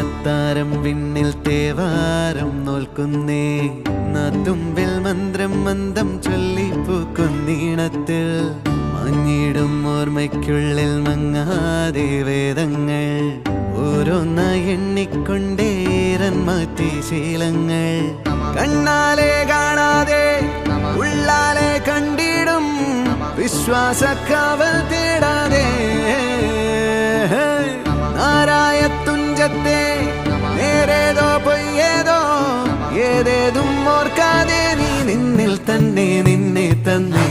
അത്താരം വിണ്ണിൽ തേവാരം നോൽക്കുന്നേ നാത്തുമ്പിൽ മന്ത്രം മന്ദം ചൊല്ലിപ്പൂക്കുന്നീണത്തിൽ മഞ്ഞിടും ഓർമ്മയ്ക്കുള്ളിൽ മങ്ങാതെ വേദങ്ങൾ ഓരോന്നായി എണ്ണിക്കൊണ്ടേരൻ മാറ്റി ശീലങ്ങൾ കണ്ണാലെ കാണാതെ ഉള്ളാലെ കണ്ടിടും വിശ്വാസക്കാവൽ തേടാതെ നാരായ തുഞ്ചത്തെ നേരേതോ പൊയ്യേതോ ഏതേതും ഓർക്കാതെ നീ നിന്നിൽ തന്നെ നിന്നെ തന്നെ